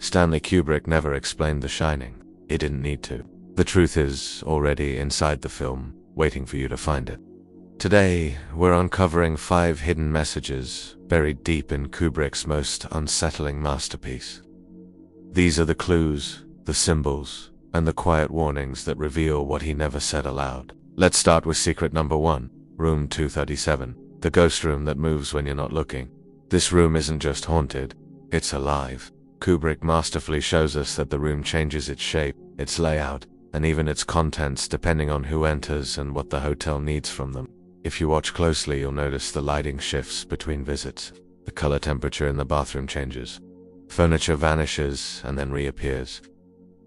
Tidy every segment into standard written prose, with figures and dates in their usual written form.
Stanley Kubrick never explained The Shining. He didn't need to. The truth is already inside the film, waiting for you to find it. Today, we're uncovering 5 hidden messages buried deep in Kubrick's most unsettling masterpiece. These are the clues, the symbols, and the quiet warnings that reveal what he never said aloud. Let's start with secret number 1, room 237, the ghost room that moves when you're not looking. This room isn't just haunted, it's alive. Kubrick masterfully shows us that the room changes its shape, its layout, and even its contents depending on who enters and what the hotel needs from them. If you watch closely, you'll notice the lighting shifts between visits. The color temperature in the bathroom changes. Furniture vanishes and then reappears.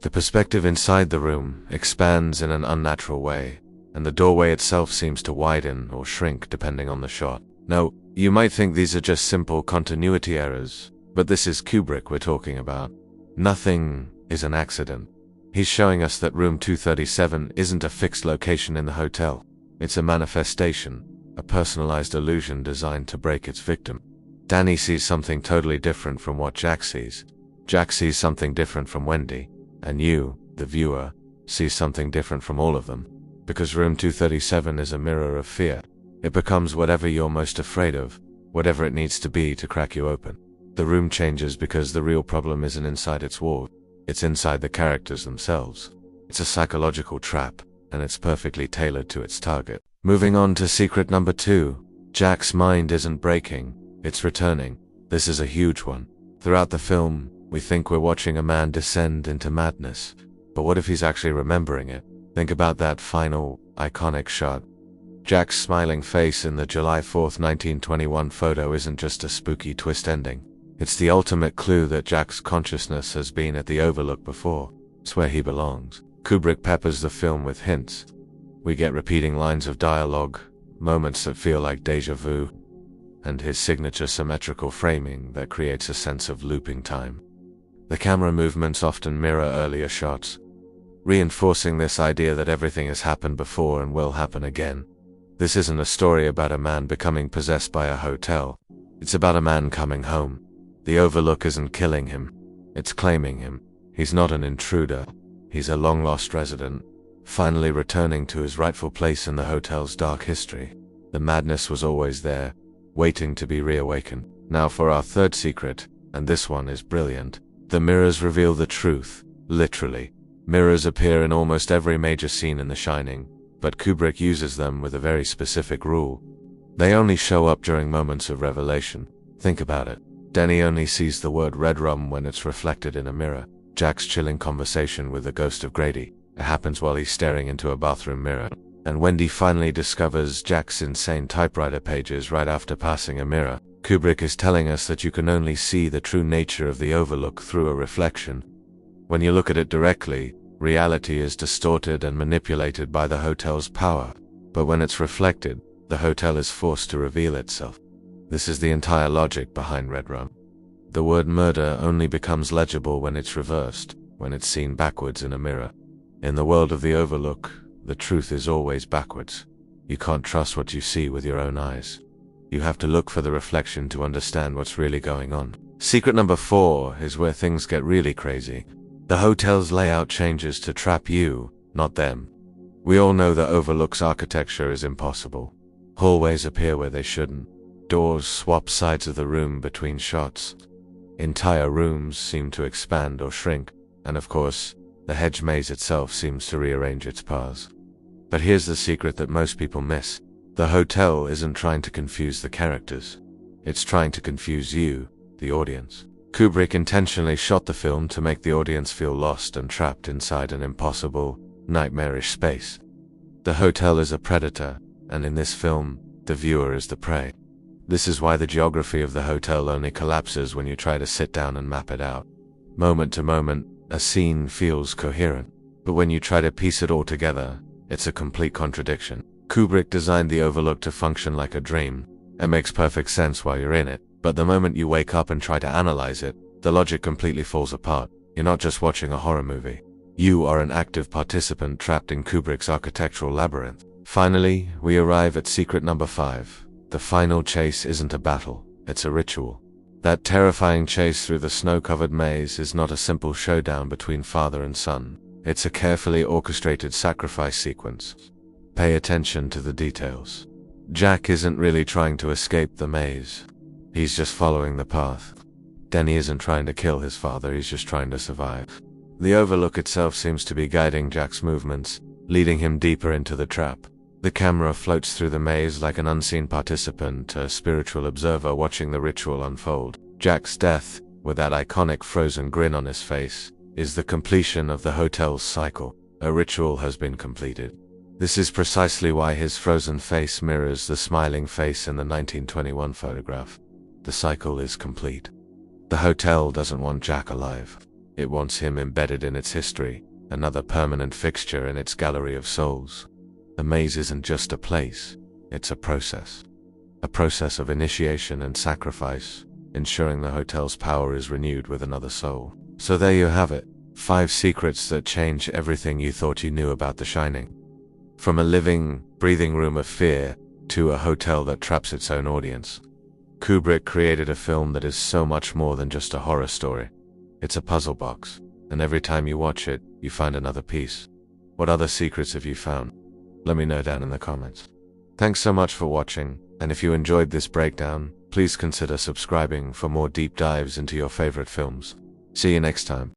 The perspective inside the room expands in an unnatural way, and the doorway itself seems to widen or shrink depending on the shot. Now, you might think these are just simple continuity errors, but this is Kubrick we're talking about. Nothing is an accident. He's showing us that room 237 isn't a fixed location in the hotel. It's a manifestation, a personalized illusion designed to break its victim. Danny sees something totally different from what Jack sees. Jack sees something different from Wendy. And you, the viewer, sees something different from all of them. Because room 237 is a mirror of fear. It becomes whatever you're most afraid of, whatever it needs to be to crack you open. The room changes because the real problem isn't inside its walls. It's inside the characters themselves. It's a psychological trap, and it's perfectly tailored to its target. Moving on to secret number 2, Jack's mind isn't breaking, it's returning. This is a huge one. Throughout the film, we think we're watching a man descend into madness. But what if he's actually remembering it? Think about that final, iconic shot. Jack's smiling face in the July 4th, 1921 photo isn't just a spooky twist ending. It's the ultimate clue that Jack's consciousness has been at the Overlook before. It's where he belongs. Kubrick peppers the film with hints. We get repeating lines of dialogue, moments that feel like déjà vu, and his signature symmetrical framing that creates a sense of looping time. The camera movements often mirror earlier shots, reinforcing this idea that everything has happened before and will happen again. This isn't a story about a man becoming possessed by a hotel. It's about a man coming home. The Overlook isn't killing him, it's claiming him. He's not an intruder. He's a long-lost resident, finally returning to his rightful place in the hotel's dark history. The madness was always there, waiting to be reawakened. Now for our 3rd secret, and this one is brilliant. The mirrors reveal the truth, literally. Mirrors appear in almost every major scene in The Shining, but Kubrick uses them with a very specific rule. They only show up during moments of revelation. Think about it. Denny only sees the word red rum when it's reflected in a mirror. Jack's chilling conversation with the ghost of Grady, it happens while he's staring into a bathroom mirror. And Wendy finally discovers Jack's insane typewriter pages right after passing a mirror. Kubrick is telling us that you can only see the true nature of the Overlook through a reflection. When you look at it directly, reality is distorted and manipulated by the hotel's power. But when it's reflected, the hotel is forced to reveal itself. This is the entire logic behind Red Rum. The word murder only becomes legible when it's reversed, when it's seen backwards in a mirror. In the world of the Overlook, the truth is always backwards. You can't trust what you see with your own eyes. You have to look for the reflection to understand what's really going on. Secret number 4 is where things get really crazy. The hotel's layout changes to trap you, not them. We all know that Overlook's architecture is impossible. Hallways appear where they shouldn't. Doors swap sides of the room between shots. Entire rooms seem to expand or shrink, and of course, the hedge maze itself seems to rearrange its paths. But here's the secret that most people miss. The hotel isn't trying to confuse the characters. It's trying to confuse you, the audience. Kubrick intentionally shot the film to make the audience feel lost and trapped inside an impossible, nightmarish space. The hotel is a predator, and in this film, the viewer is the prey. This is why the geography of the hotel only collapses when you try to sit down and map it out. Moment to moment, a scene feels coherent, but when you try to piece it all together, it's a complete contradiction. Kubrick designed the Overlook to function like a dream. It makes perfect sense while you're in it, but the moment you wake up and try to analyze it, the logic completely falls apart. You're not just watching a horror movie. You are an active participant trapped in Kubrick's architectural labyrinth. Finally, we arrive at secret number 5. The final chase isn't a battle, it's a ritual. That terrifying chase through the snow-covered maze is not a simple showdown between father and son. It's a carefully orchestrated sacrifice sequence. Pay attention to the details. Jack isn't really trying to escape the maze. He's just following the path. Denny isn't trying to kill his father, he's just trying to survive. The overlook itself seems to be guiding Jack's movements, leading him deeper into the trap. The camera floats through the maze like an unseen participant, a spiritual observer watching the ritual unfold. Jack's death, with that iconic frozen grin on his face, is the completion of the hotel's cycle. A ritual has been completed. This is precisely why his frozen face mirrors the smiling face in the 1921 photograph. The cycle is complete. The hotel doesn't want Jack alive. It wants him embedded in its history, another permanent fixture in its gallery of souls. The maze isn't just a place, it's a process. A process of initiation and sacrifice, ensuring the hotel's power is renewed with another soul. So there you have it, 5 secrets that change everything you thought you knew about The Shining. From a living, breathing room of fear, to a hotel that traps its own audience. Kubrick created a film that is so much more than just a horror story. It's a puzzle box, and every time you watch it, you find another piece. What other secrets have you found? Let me know down in the comments. Thanks so much for watching, and if you enjoyed this breakdown, please consider subscribing for more deep dives into your favorite films. See you next time.